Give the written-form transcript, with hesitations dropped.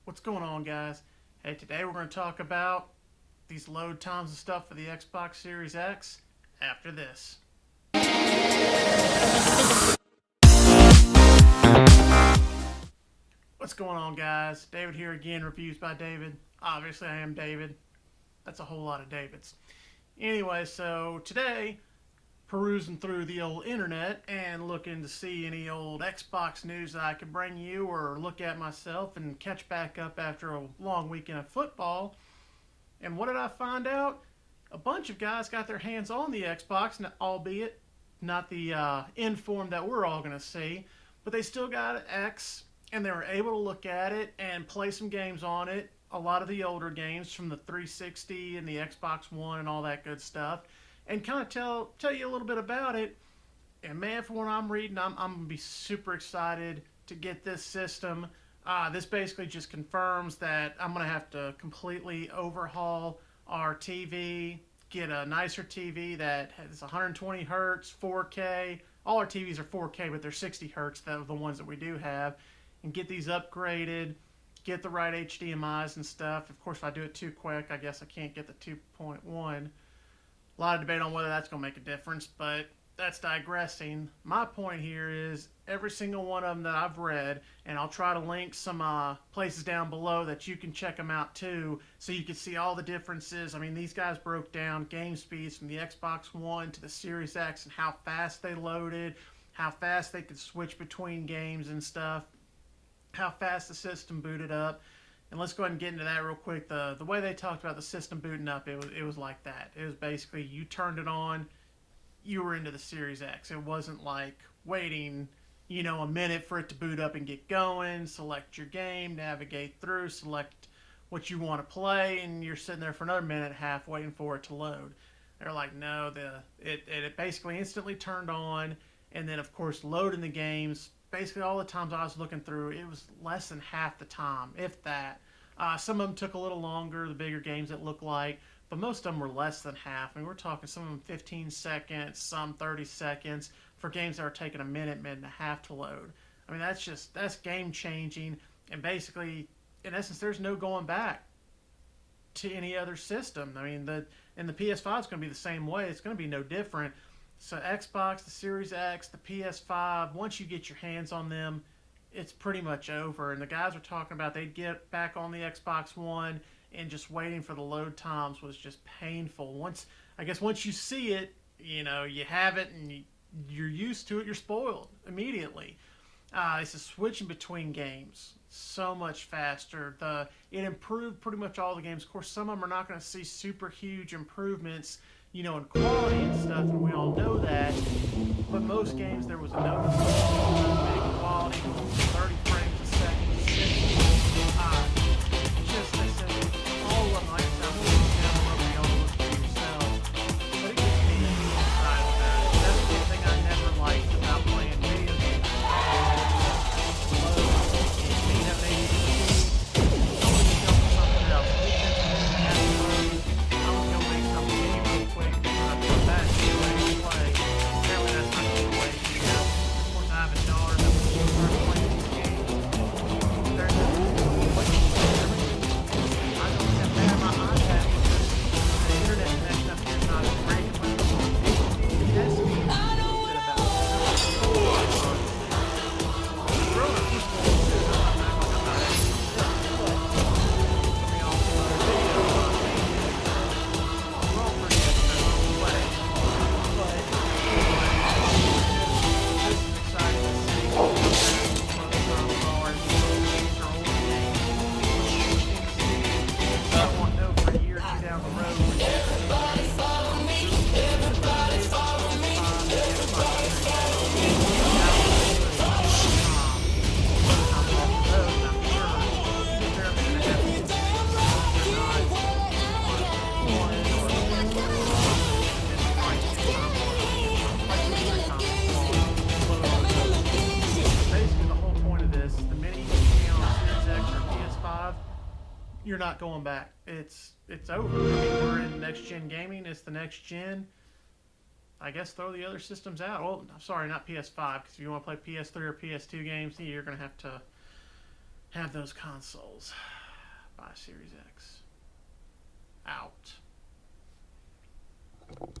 What's going on, guys? Hey, today we're going to talk about these load times and stuff for the Xbox Series X after this. What's going on, guys? David here again, Reviews by David. Obviously, I am David. That's a whole lot of Davids. Anyway, so today, perusing through the old internet and looking to see any old Xbox news that I could bring you or look at myself and catch back up after a long weekend of football. And what did I find out? A bunch of guys got their hands on the Xbox, albeit not the in form that we're all going to see, but they still got an X and they were able to look at it and play some games on it. A lot of the older games from the 360 and the Xbox One and all that good stuff, and kind of tell you a little bit about it. And man, from what I'm reading, I'm gonna be super excited to get this system. This basically just confirms that I'm gonna have to completely overhaul our TV, get a nicer TV that has 120 hertz, 4K. All our TVs are 4K, but they're 60 hertz. The ones that we do have, and get these upgraded. Get the right HDMI's and stuff. Of course, if I do it too quick, I guess I can't get the 2.1. A lot of debate on whether that's going to make a difference, but that's digressing. My point here is every single one of them that I've read, and I'll try to link some places down below that you can check them out too, so you can see all the differences. I mean, these guys broke down game speeds from the Xbox One to the Series X and how fast they loaded, how fast they could switch between games and stuff, how fast the system booted up. And let's go ahead and get into that real quick. The way they talked about the system booting up, it was like that. It was basically you turned it on, you were into the Series X. It wasn't like waiting, a minute for it to boot up and get going, select your game, navigate through, select what you want to play, and you're sitting there for another minute and a half waiting for it to load. They're like, no, it basically instantly turned on, and then of course loading the games. Basically, all the times I was looking through, it was less than half the time, if that. Some of them took a little longer, the bigger games it looked like, but most of them were less than half. I mean, we're talking some of them 15 seconds, some 30 seconds for games that are taking a minute, minute and a half to load. I mean, that's game changing, and basically, in essence, there's no going back to any other system. I mean, and the PS5 is going to be the same way. It's going to be no different. So Xbox, the Series X, the PS5, once you get your hands on them, it's pretty much over. And the guys were talking about they'd get back on the Xbox One, and just waiting for the load times was just painful. Once you see it, you have it and you're used to it, you're spoiled immediately. It's just switching between games so much faster. It improved pretty much all the games. Of course, some of them are not going to see super huge improvements, in quality and stuff, and we all know that. But most games, there was a noticeable improvement in quality, 30 frames a second, 60. Just, I said, all of them, like I said, I'm going to look down the road, y'all look for yourself. But it gets me excited about it. That's one thing I never liked about playing video games. Load, you have an ADHD, I want to jump to something else. It takes a minute and a half to load. I want to go make something game real quick and come back and get ready to play. Apparently that's not the way to go. Of course, I have a daughter that when she starts playing these games, there's I don't have to have my iPad because the internet connection up here is not as great. But it's Destiny. You're not going back. It's over. I mean, we're in next gen gaming. It's the next gen. I guess throw the other systems out. Well, I'm sorry, not PS5, because if you want to play PS3 or PS2 games, you're going to have to have those consoles. Buy Series X.